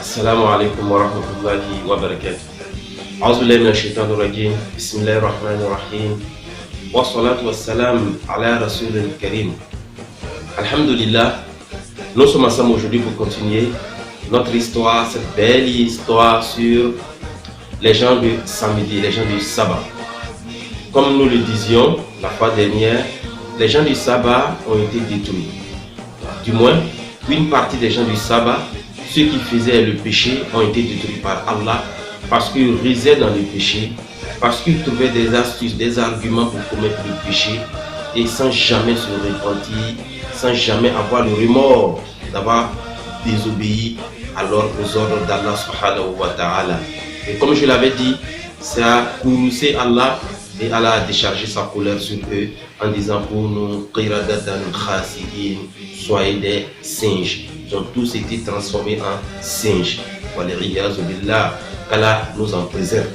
السلام عليكم ورحمة الله وبركاته. أعوذ بالله من الشيطان الرجيم. بسم الله الرحمن الرحيم. والصلاة والسلام على رسول الكريم. Alhamdulillah, nous sommes ensemble aujourd'hui pour continuer notre histoire, cette belle histoire sur les gens du samedi, les gens du sabbat. Comme nous le disions la fois dernière, les gens du sabbat ont été détruits. Du moins, une partie des gens du sabbat, ceux qui faisaient le péché, ont été détruits par Allah parce qu'ils risaient dans le péché, parce qu'ils trouvaient des astuces, des arguments pour commettre le péché et sans jamais se repentir, sans jamais avoir le remords d'avoir désobéi aux ordres d'Allah subhanahu wa ta'ala. Et comme je l'avais dit, ça a courroucé Allah et Allah a déchargé sa colère sur eux en disant pour nous, qiradatan khasi'in, soyez des singes. Ils ont tous été transformés en singes. Qu'Allah nous en préserve.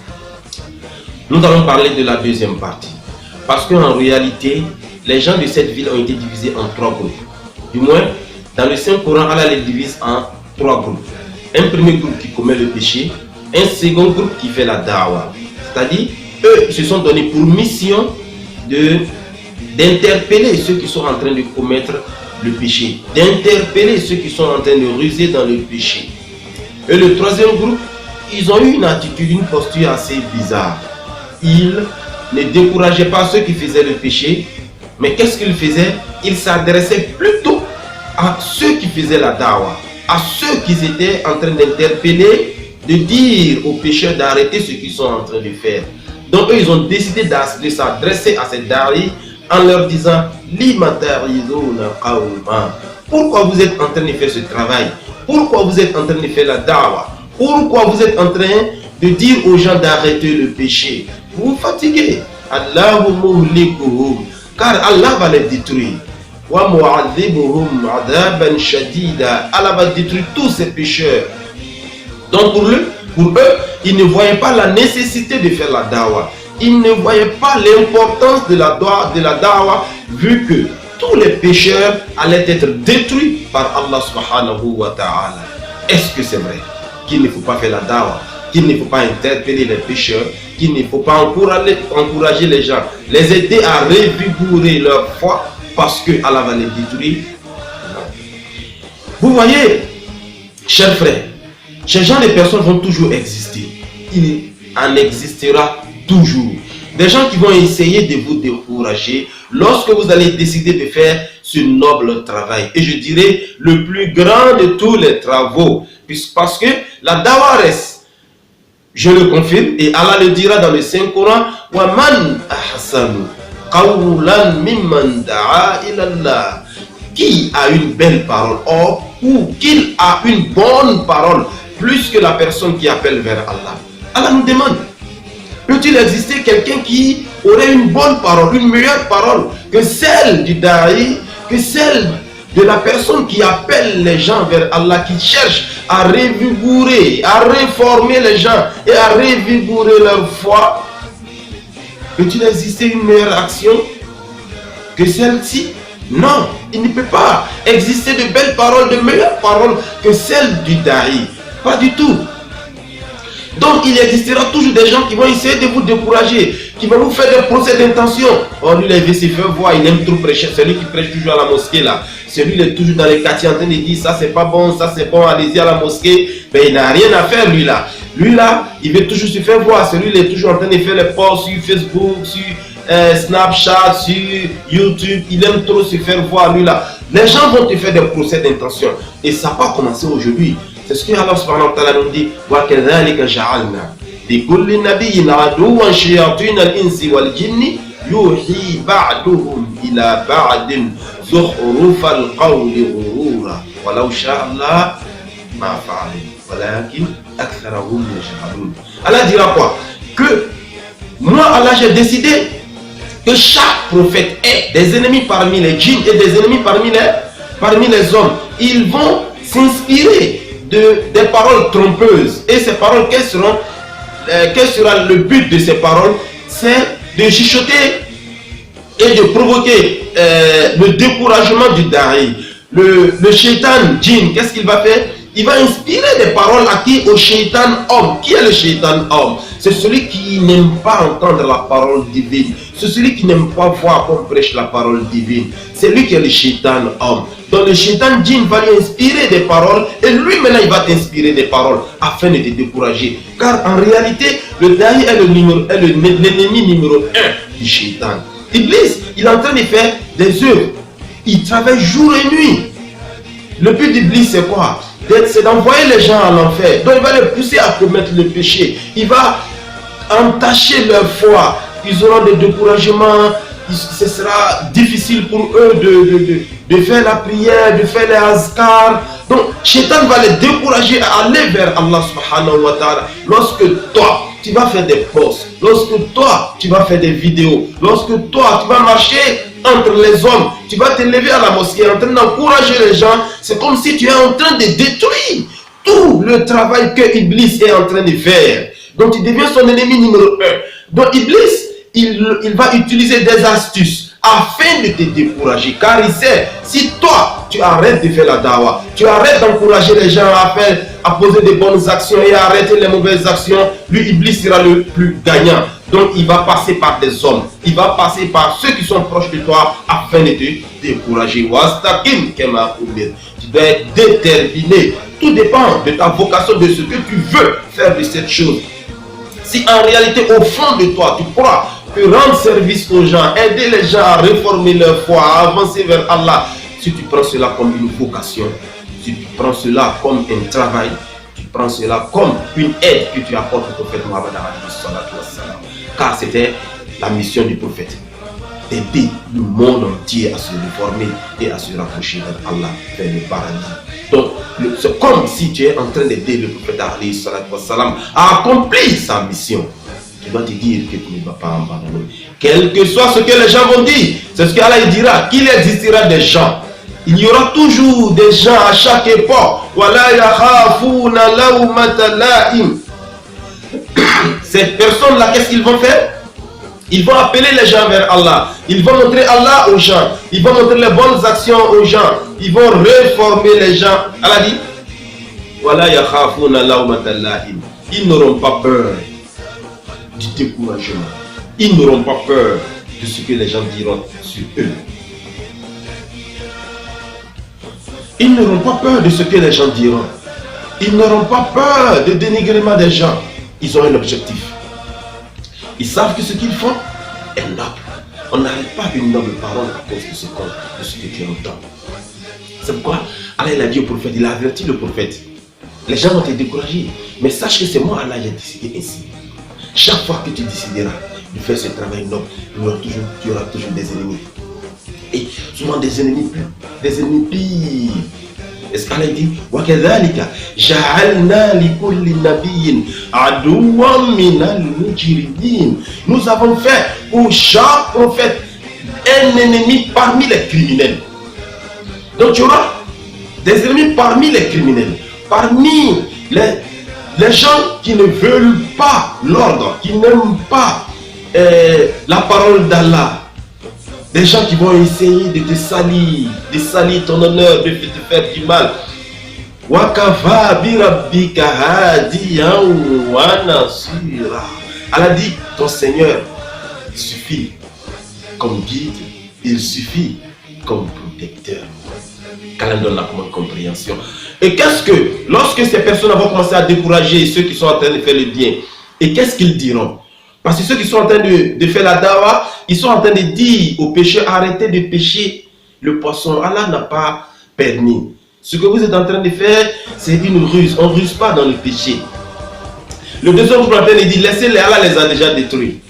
Nous allons parler de la deuxième partie. Parce qu'en réalité, les gens de cette ville ont été divisés en trois groupes. Du moins, dans le Saint-Coran, Allah les divise en trois groupes. Un premier groupe qui commet le péché, un second groupe qui fait la da'wah. C'est-à-dire, eux, ils se sont donnés pour mission d'interpeller ceux qui sont en train de commettre le péché, d'interpeller ceux qui sont en train de ruser dans le péché. Et le troisième groupe, ils ont eu une attitude, une posture assez bizarre. Ils ne décourageaient pas ceux qui faisaient le péché, mais qu'est-ce qu'ils faisaient? Ils s'adressaient plutôt à ceux qui faisaient la da'wah, à ceux qui étaient en train d'interpeller, de dire aux pécheurs d'arrêter ce qu'ils sont en train de faire. Donc eux, ils ont décidé de s'adresser à ces da'i en leur disant pourquoi vous êtes en train de faire ce travail? Pourquoi vous êtes en train de faire la da'wah? Pourquoi vous êtes en train de dire aux gens d'arrêter le péché? Vous vous fatiguez. Car Allah va les détruire. Allah va détruire tous ces pécheurs. Donc pour eux, ils ne voyaient pas la nécessité de faire la da'wah. Ils ne voyaient pas l'importance de la da'wah, vu que tous les pécheurs allaient être détruits par Allah subhanahu wa ta'ala. Est-ce que c'est vrai qu'il ne faut pas faire la da'wah, qu'il ne faut pas interpeller les pécheurs, qu'il ne faut pas encourager les gens, les aider à revigorer leur foi parce que Allah va les détruire? Vous voyez, chers frères, ces gens de personnes vont toujours exister. Il en existera toujours. Des gens qui vont essayer de vous décourager lorsque vous allez décider de faire ce noble travail. Et je dirais le plus grand de tous les travaux. Parce que la da'wah reste. Je le confirme et Allah le dira dans le Saint-Coran. وَمَنْ أَحْسَنُ قَوْلًا مِمَّنْ دَعَا إِلَى اللَّهِ. Qui a une belle parole ou qu'il a une bonne parole plus que la personne qui appelle vers Allah? Allah nous demande, peut-il exister quelqu'un qui aurait une bonne parole, une meilleure parole que celle du da'i, que celle de la personne qui appelle les gens vers Allah, qui cherche à revigorer, à réformer les gens et à revigorer leur foi? Peut-il exister une meilleure action que celle-ci? Non, il ne peut pas exister de belles paroles, de meilleures paroles que celles du da'i. Pas du tout. Donc il existera toujours des gens qui vont essayer de vous décourager, qui vont vous faire des procès d'intention. Oh, lui, il veut se faire voir, il aime trop prêcher. Celui qui prêche toujours à la mosquée là, celui il est toujours dans les quartiers en train de dire ça c'est pas bon, ça c'est bon, allez-y à la mosquée. Mais il n'a rien à faire lui là. Lui là, il veut toujours se faire voir. Celui il est toujours en train de faire les posts sur Facebook, sur Snapchat, sur YouTube. Il aime trop se faire voir lui là. Les gens vont te faire des procès d'intention. Et ça n'a pas commencé aujourd'hui. C'est ce que Allah subhanahu wa ta'ala nous dit. وَكَذَلِكَ جَعَلْنَا لِكُلِّ نَبِيٍّ عَدُوًّا شَيَاطِينَ الْإِنسِ وَالْجِنِّ يُوحِي بَعْضُهُمْ إِلَى بَعْضٍ زُخْرُفَ الْقَوْلِ غُرُورًا وَلَوْ شَاءَ اللَّهُ مَا فَعَلُوا وَلَكِنْ أَكْثَرَهُمْ يَجْهَلُونَ. Allah dira quoi? Que moi Allah j'ai décidé que chaque prophète ait des ennemis parmi les djinns et des ennemis parmi les hommes. Ils vont s'inspirer des paroles trompeuses. Et ces paroles, quel sera le but de ces paroles? C'est de chuchoter et de provoquer le découragement du da'i. Le shaitan djinn, qu'est-ce qu'il va faire? Il va inspirer des paroles à qui? Au shaitan homme. Qui est le shaitan homme? C'est celui qui n'aime pas entendre la parole divine. C'est celui qui n'aime pas voir qu'on prêche la parole divine. C'est lui qui est le shaitan homme. Donc le shaitan djinn va lui inspirer des paroles et lui maintenant il va t'inspirer des paroles afin de te décourager. Car en réalité, le dahi est l'ennemi numéro 1 du shaitan. Iblis, il est en train de faire des œuvres. Il travaille jour et nuit. Le but d'Iblis c'est quoi? C'est d'envoyer les gens à l'enfer. Donc il va les pousser à commettre le péché. Il va entacher leur foi. Ils auront des découragements. Ce sera difficile pour eux de faire la prière, de faire les azkars. Donc Shaitan va les décourager à aller vers Allah subhanahu wa ta'ala. Lorsque toi tu vas faire des posts, lorsque toi tu vas faire des vidéos, lorsque toi tu vas marcher entre les hommes, tu vas te lever à la mosquée en train d'encourager les gens, c'est comme si tu es en train de détruire tout le travail que Iblis est en train de faire. Donc tu deviens son ennemi numéro 1. Donc Iblis, il va utiliser des astuces afin de te décourager. Car il sait, si toi, tu arrêtes de faire la dawa, tu arrêtes d'encourager les gens à poser des bonnes actions et à arrêter les mauvaises actions, lui, Iblis sera le plus gagnant. Donc il va passer par des hommes, il va passer par ceux qui sont proches de toi afin de te décourager. Tu dois être déterminé. Tout dépend de ta vocation, de ce que tu veux faire de cette chose. Si en réalité, au fond de toi, tu crois que rendre service aux gens, aider les gens à réformer leur foi, à avancer vers Allah, si tu prends cela comme une vocation, si tu prends cela comme un travail, tu prends cela comme une aide que tu apportes au prophète Mohammed, car c'était la mission du prophète, d'aider le monde entier à se réformer et à se rapprocher vers Allah, vers le paradis. Donc, c'est comme si tu es en train d'aider le prophète à accomplir sa mission. Tu dois te dire que tu ne vas pas abandonner. Quel que soit ce que les gens vont dire, c'est ce qu'Allah dira, qu'il existera des gens. Il y aura toujours des gens à chaque époque. Ces personnes-là, qu'est-ce qu'ils vont faire? Ils vont appeler les gens vers Allah. Ils vont montrer Allah aux gens. Ils vont montrer les bonnes actions aux gens. Ils vont réformer les gens. Allah dit, ils n'auront pas peur du découragement. Ils n'auront pas peur de ce que les gens diront sur eux. Ils n'auront pas peur de ce que les gens diront. Ils n'auront pas peur de dénigrement des gens. Ils ont un objectif. Ils savent que ce qu'ils font est noble. On n'arrête pas une noble parole à cause de ce que tu entends. C'est pourquoi Allah il a dit au prophète, il a averti le prophète. Les gens vont te décourager. Mais sache que c'est moi, Allah, qui ai décidé ainsi. Chaque fois que tu décideras de faire ce travail noble, tu auras toujours des ennemis. Et souvent des ennemis pires. Est-ce qu'Allah dit وَكَذَلِكَ جَعَلْنَا لِكُلِّ نَبِيٍّ عَدُوًّا مِنَ الْمُجْرِمِينَ. Nous avons fait pour chaque prophète un ennemi parmi les criminels. Donc tu auras des ennemis parmi les criminels, parmi les gens qui ne veulent pas l'ordre, qui n'aiment pas la parole d'Allah. Des gens qui vont essayer de te salir, de salir ton honneur, de te faire du mal. Allah dit, ton Seigneur, il suffit comme guide, il suffit comme protecteur. Qu'Allah donne la compréhension. Et qu'est-ce que, lorsque ces personnes vont commencer à décourager ceux qui sont en train de faire le bien, et qu'est-ce qu'ils diront? Parce que ceux qui sont en train de faire la dawa, ils sont en train de dire aux pécheurs, arrêtez de pêcher le poisson. Allah n'a pas permis. Ce que vous êtes en train de faire, c'est une ruse. On ne ruse pas dans le péché. Le deuxième groupe en train de dire, laissez-les, Allah les a déjà détruits.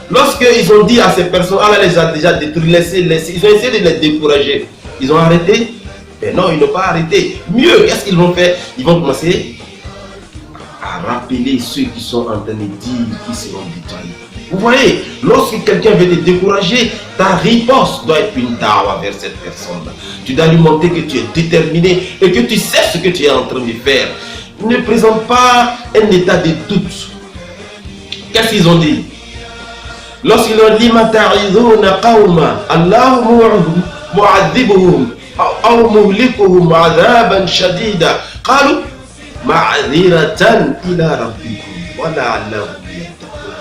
Lorsqu'ils ont dit à ces personnes, Allah les a déjà détruits, laissez. Ils ont essayé de les décourager. Ils ont arrêté? Mais non, ils n'ont pas arrêté. Mieux, qu'est-ce qu'ils vont faire? Ils vont commencer à rappeler ceux qui sont en train de dire qu'ils seront détruits. Vous voyez, lorsque quelqu'un veut te décourager, ta riposte doit être une dawa vers cette personne-là. Tu dois lui montrer que tu es déterminé et que tu sais ce que tu es en train de faire. Ne présente pas un état de doute. Qu'est-ce qu'ils ont dit? Lorsqu'ils ont dit Mata'idhuna qawma Allahu mu'adhibuhum aw muhlikuhum 'adhaban shadida qalu ma'adhiratan ila rabbikum wa la'allahum yattaqun.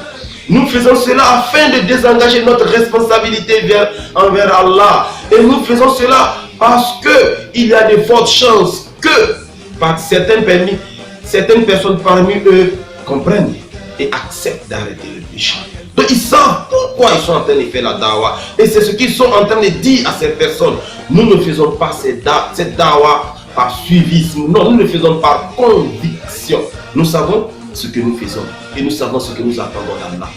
Nous faisons cela afin de désengager notre responsabilité envers Allah. Et nous faisons cela parce qu'il y a de fortes chances que certaines personnes parmi eux comprennent et acceptent d'arrêter le péché. Donc ils savent pourquoi ils sont en train de faire la dawa. Et c'est ce qu'ils sont en train de dire à ces personnes. Nous ne faisons pas cette dawa par suivisme. Non, nous le faisons par conviction. Nous savons ce que nous faisons. Et nous savons ce que nous attendons d'Allah.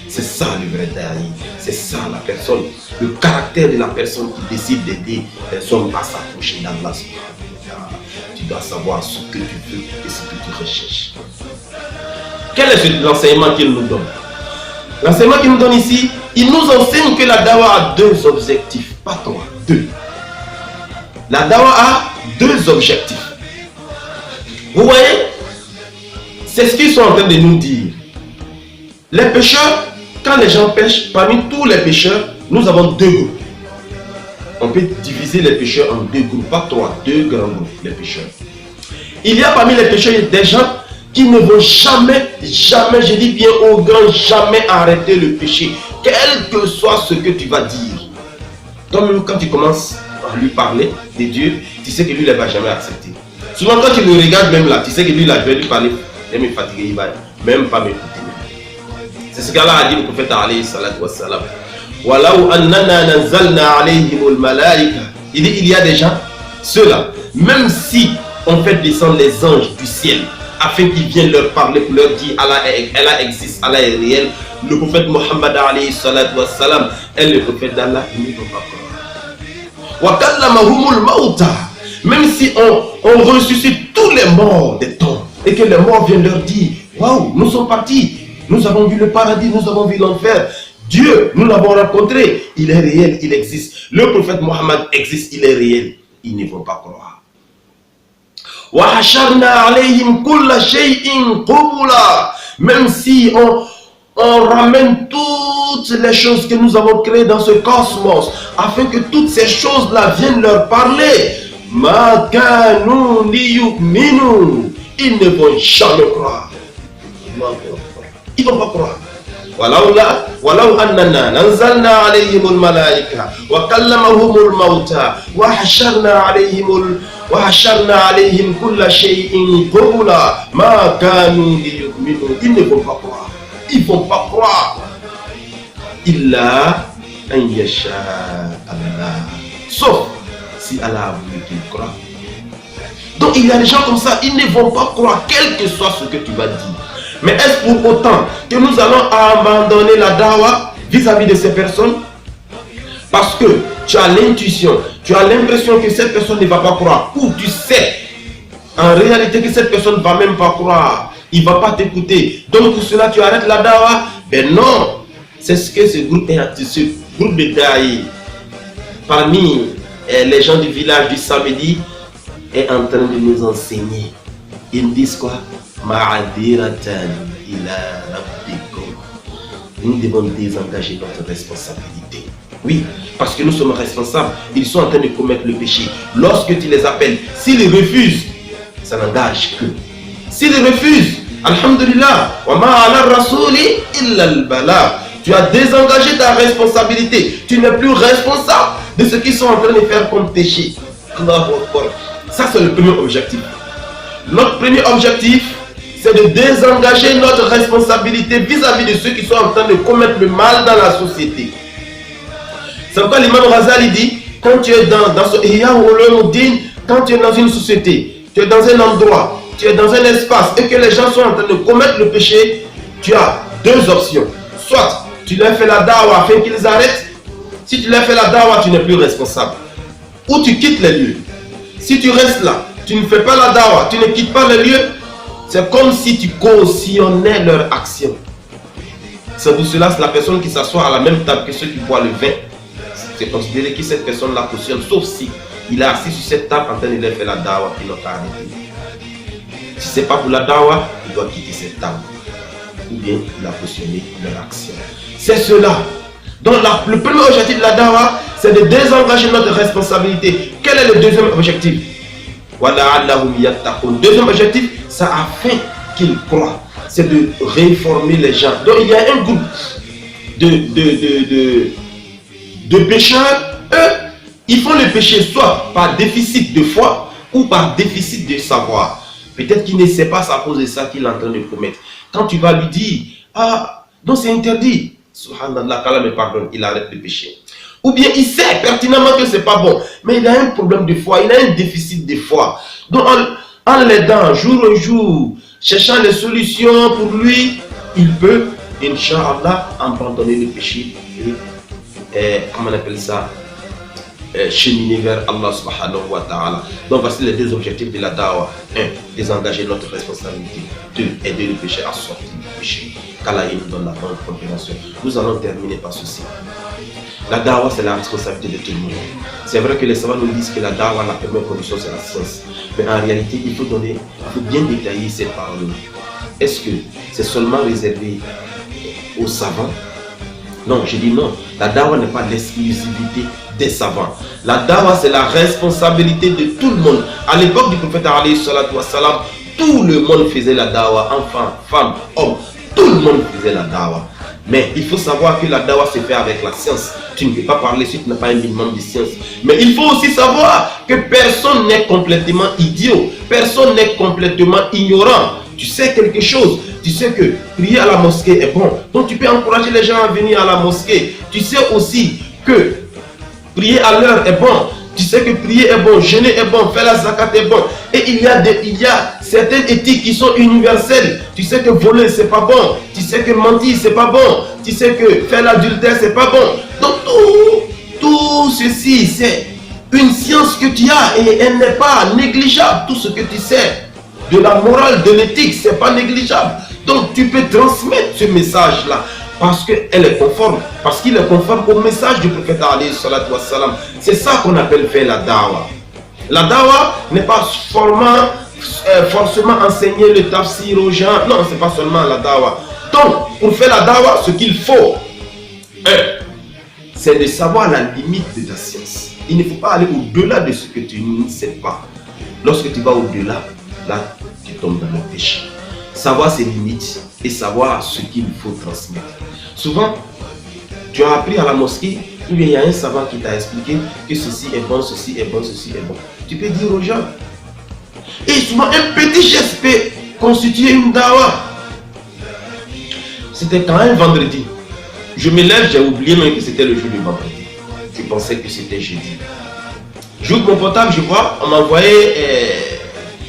C'est ça le vrai da'i. C'est ça la personne. Le caractère de la personne qui décide d'aider les personnes à s'approcher d'Allah. Tu dois savoir ce que tu veux et ce que tu recherches. Quel est l'enseignement qu'il nous donne? L'enseignement qu'il nous donne ici, il nous enseigne que la dawa a deux objectifs, pas trois, deux. La dawa a deux objectifs. Vous voyez, c'est ce qu'ils sont en train de nous dire. Les pécheurs, quand les gens pêchent, parmi tous les pécheurs, nous avons deux groupes. On peut diviser les pécheurs en deux groupes, pas trois, deux grands groupes, les pécheurs. Il y a parmi les pécheurs des gens qui ne vont jamais, je dis bien au grand jamais arrêter le péché, quel que soit ce que tu vas dire. Donc quand tu commences à lui parler de Dieu, tu sais que lui ne va jamais accepter. Souvent quand tu le regardes même là, tu sais que lui là, je vais lui parler, il va me fatiguer, il va même pas m'écouter. C'est ce qu'Allah a dit au prophète alayhi salatu wassalam. Walau annana nazalna alayhimul malaika. Il dit il y a des gens, ceux-là, même si on fait descendre les anges du ciel afin qu'ils viennent leur parler pour leur dire Allah existe, Allah est réel, le prophète Mohammed alayhi salatu wassalam est le prophète d'Allah, ils ne vont pas croire. Wa kallamahumul mauta. Même si on ressuscite tous les morts des tombes et que les morts viennent leur dire waouh, nous sommes partis, nous avons vu le paradis, nous avons vu l'enfer. Dieu, nous l'avons rencontré, il est réel, il existe. Le prophète Mohammed existe, il est réel. Ils ne vont pas croire. Même si on ramène toutes les choses que nous avons créées dans ce cosmos, afin que toutes ces choses-là viennent leur parler, ils ne vont jamais croire. Ils ne vont pas croire. ولو أننا نزلنا عليهم الملائكة وكلمهم الموتى وحشرنا عليهم كل شيء قبلا ما كانوا ليؤمنوا. Ils ne vont pas croire. Ils ne vont pas croire. إلا أن يشاء الله. Sauf si Allah a voulu qu'ils croient. Donc il y a des gens comme ça, ils ne vont pas croire, quel que soit ce que tu vas dire. Mais est-ce pour autant que nous allons abandonner la dawa vis-à-vis de ces personnes? Parce que tu as l'intuition, tu as l'impression que cette personne ne va pas croire. Ou tu sais en réalité que cette personne ne va même pas croire. Il ne va pas t'écouter. Donc pour cela tu arrêtes la dawa? Ben non. C'est ce que ce groupe de daïs, parmi les gens du village du samedi, est en train de nous enseigner. Ils me disent quoi? Nous devons désengager notre responsabilité. Oui, parce que nous sommes responsables. Ils sont en train de commettre le péché. Lorsque tu les appelles, s'ils refusent, ça n'engage que. S'ils refusent, alhamdulillah, tu as désengagé ta responsabilité. Tu n'es plus responsable de ce qu'ils sont en train de faire comme péché. Ça, c'est le premier objectif. Notre premier objectif, c'est de désengager notre responsabilité vis-à-vis de ceux qui sont en train de commettre le mal dans la société. C'est pourquoi l'imam Ghazali dit, quand tu es dans quand tu es dans une société, tu es dans un endroit, tu es dans un espace et que les gens sont en train de commettre le péché, tu as deux options. Soit tu leur fais la dawa afin qu'ils arrêtent. Si tu leur fais la dawa, tu n'es plus responsable. Ou tu quittes les lieux. Si tu restes là, tu ne fais pas la dawa, tu ne quittes pas les lieux, c'est comme si tu cautionnais leur action. C'est pour cela que la personne qui s'assoit à la même table que ceux qui boivent le vin, c'est considéré que cette personne-là cautionne, sauf si il est assis sur cette table en train de leur faire la dawa et n'a pas arrêté. Si ce n'est pas pour la dawa, il doit quitter cette table. Ou bien il a cautionné leur action. C'est cela. Donc le premier objectif de la dawa, c'est de désengager notre responsabilité. Quel est le deuxième objectif? Deuxième objectif, c'est afin qu'ils croient. C'est de réformer les gens. Donc il y a un groupe de pécheurs. Eux, ils font le péché soit par déficit de foi ou par déficit de savoir. Peut-être qu'il ne sait pas, c'est à cause de ça qu'il est en train de commettre. Quand tu vas lui dire, ah, donc c'est interdit, subhanallah, qu'Allah me pardonne, il arrête de pécher. Ou bien il sait pertinemment que c'est pas bon, mais il a un problème de foi, il a un déficit de foi. Donc en l'aidant jour au jour, cherchant les solutions pour lui, il peut, Inch'Allah, abandonner le péché et comment on appelle ça, cheminer vers Allah subhanahu wa ta'ala. Donc voici les deux objectifs de la da'wah. 1. Désengager notre responsabilité. 2. Aider le péché à sortir du péché. Qu'Allah nous donne la bonne compréhension. Nous allons terminer par ceci. La da'wah, c'est la responsabilité de tout le monde. C'est vrai que les savants nous disent que la da'wah, la première condition, c'est la science. Mais en réalité, il faut bien détailler ces paroles. Est-ce que c'est seulement réservé aux savants? Non, je dis non. La da'wah n'est pas l'exclusivité des savants. La da'wah, c'est la responsabilité de tout le monde. À l'époque du prophète alayhi salatu wassalam, tout le monde faisait la da'wah. Enfants, femmes, hommes, tout le monde faisait la da'wah. Mais il faut savoir que la da'wah se fait avec la science. Tu ne peux pas parler si tu n'as pas un minimum de science. Mais il faut aussi savoir que personne n'est complètement idiot. Personne n'est complètement ignorant. Tu sais quelque chose. Tu sais que prier à la mosquée est bon. Donc tu peux encourager les gens à venir à la mosquée. Tu sais aussi que prier à l'heure est bon. Tu sais que prier est bon, jeûner est bon, faire la zakat est bon. Et il y a certaines éthiques qui sont universelles. Tu sais que voler c'est pas bon. Tu sais que mentir c'est pas bon. Tu sais que faire l'adultère c'est pas bon. Donc tout ceci c'est une science que tu as et elle n'est pas négligeable. Tout ce que tu sais de la morale, de l'éthique, c'est pas négligeable. Donc tu peux transmettre ce message là. Parce qu'elle est conforme, parce qu'il est conforme au message du prophète alayhi salatu wassalam. C'est ça qu'on appelle faire la da'wah. La da'wah n'est pas forcément enseigner le tafsir aux gens. Non, c'est pas seulement la da'wah. Donc, pour faire la da'wah, ce qu'il faut, c'est de savoir la limite de ta science. Il ne faut pas aller au-delà de ce que tu ne sais pas. Lorsque tu vas au-delà, là, tu tombes dans le péché. Savoir ses limites et savoir ce qu'il faut transmettre. Souvent, tu as appris à la mosquée, ou bien il y a un savant qui t'a expliqué que ceci est bon, ceci est bon, ceci est bon. Tu peux dire aux gens. Et souvent, un petit geste peut constituer une da'wah. C'était quand un vendredi. Je me lève, j'ai oublié même que c'était le jour du vendredi. Je pensais que c'était jeudi. J'ouvre mon portable, je vois, on m'a envoyé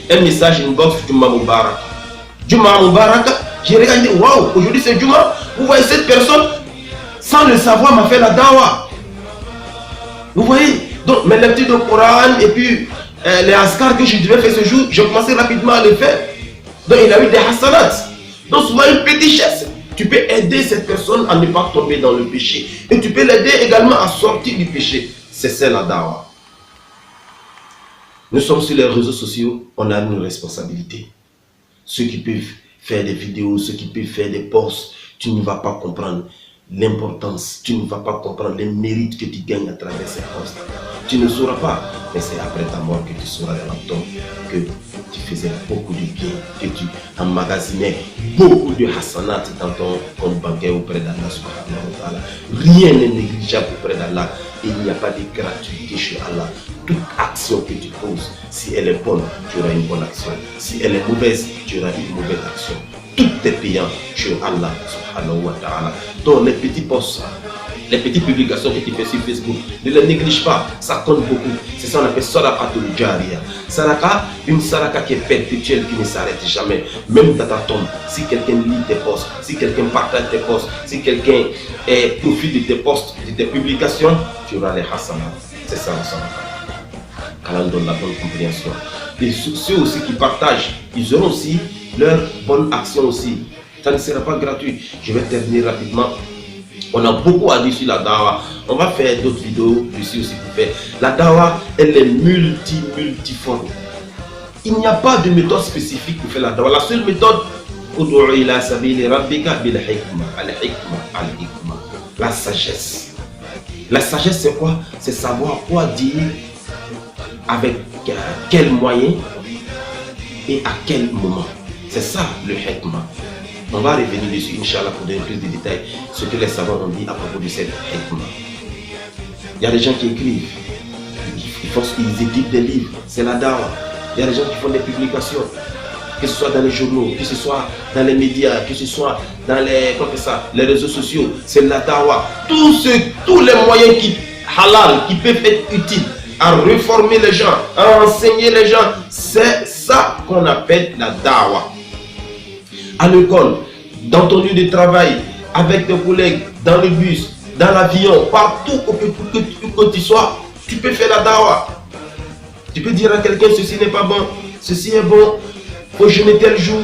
un message inbox Juma Mubarak. Juma Mubarak, j'ai regardé, waouh, aujourd'hui c'est Juma. Vous voyez, cette personne, sans le savoir, m'a fait la da'wah. Vous voyez, donc mes lectures de Coran et puis les askars que je devais faire ce jour, j'ai commencé rapidement à les faire. Donc il a eu des hasanats. Donc souvent une petite chaise, tu peux aider cette personne à ne pas tomber dans le péché. Et tu peux l'aider également à sortir du péché. C'est ça la da'wah. Nous sommes sur les réseaux sociaux, on a une responsabilité. Ceux qui peuvent faire des vidéos, ceux qui peuvent faire des posts, tu ne vas pas comprendre l'importance, tu ne vas pas comprendre les mérites que tu gagnes à travers ces posts. Tu ne sauras pas, mais c'est après ta mort que tu sauras dans la tombe que tu faisais beaucoup de bien, que tu emmagasinais beaucoup de hasanat dans ton compte bancaire auprès d'Allah subhanahu wa ta'ala. Rien n'est négligeable auprès d'Allah et il n'y a pas de gratuité chez Allah. Toute action que tu poses, si elle est bonne, tu auras une bonne action. Si elle est mauvaise, tu auras une mauvaise action. Tout est payant chez Allah subhanahu wa ta'ala. Donc les petits posts, les petites publications que tu fais sur Facebook, ne les néglige pas, ça compte beaucoup. C'est ça qu'on appelle Sadaqatul Jariya. Sadaqa, une sadaqa qui est perpétuelle, qui ne s'arrête jamais. Même dans ta tombe, si quelqu'un lit tes posts, si quelqu'un partage tes posts, si quelqu'un profite de tes posts, de tes publications, tu auras les hasanats. C'est ça la sadaqa. Qu'Allah donne la bonne compréhension. Et ceux aussi qui partagent, ils auront aussi leur bonne action aussi. Ça ne sera pas gratuit. Je vais terminer rapidement. On a beaucoup à dire sur la da'wah. On va faire d'autres vidéos ici aussi pour faire. La da'wah, elle est multiforme. Il n'y a pas de méthode spécifique pour faire la da'wah. La seule méthode, la sagesse. La sagesse, c'est quoi? C'est savoir quoi dire avec quel moyen et à quel moment. C'est ça le hikmah. On va revenir dessus, Inch'Allah, pour donner plus de détails, ce que les savants ont dit à propos de cette hikmah. Il y a des gens qui écrivent, ils éditent des livres, c'est la dawa. Il y a des gens qui font des publications, que ce soit dans les journaux, que ce soit dans les médias, que ce soit dans les réseaux sociaux, c'est la dawa. Tous les moyens qui halal, qui peuvent être utiles à reformer les gens, à enseigner les gens, c'est ça qu'on appelle la dawa. À l'école, dans ton lieu de travail, avec tes collègues, dans le bus, dans l'avion, partout où tu sois, tu peux faire la dawa. Tu peux dire à quelqu'un, ceci n'est pas bon, ceci est bon, il faut jeûner tel jour,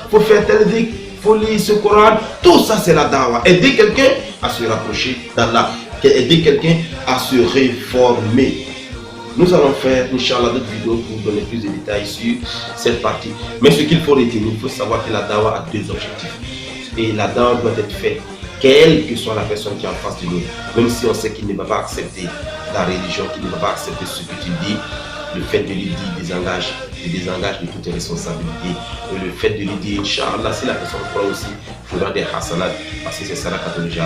il faut faire tel dhikr, il faut lire ce Coran. Tout ça, c'est la dawa. Aider quelqu'un à se rapprocher d'Allah, aider quelqu'un à se réformer. Nous allons faire, Inch'Allah, d'autres vidéos pour vous donner plus de détails sur cette partie. Mais ce qu'il faut retenir, il faut savoir que la dawa a deux objectifs. Et la dawa doit être faite, quelle que soit la personne qui est en face de nous. Même si on sait qu'il ne va pas accepter la religion, qu'il ne va pas accepter ce que tu dis, le fait de lui dire désengage de toutes tes responsabilités. Et le fait de lui dire, Inch'Allah, si la personne croit aussi, il faudra des hasanat, parce que c'est ça la cathologie.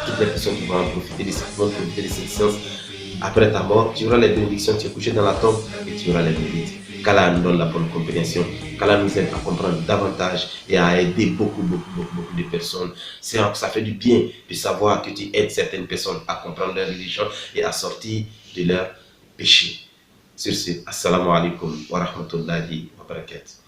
Toutes les personnes qui vont en profiter de cette science, après ta mort, tu auras les bénédictions, tu es couché dans la tombe et tu auras les bénédictions. Qu'Allah nous donne la bonne compréhension, qu'Allah nous aide à comprendre davantage et à aider beaucoup de personnes. Ça fait du bien de savoir que tu aides certaines personnes à comprendre leur religion et à sortir de leurs péchés. Sur ce, assalamu alaikum wa rahmatullahi wa barakatuh.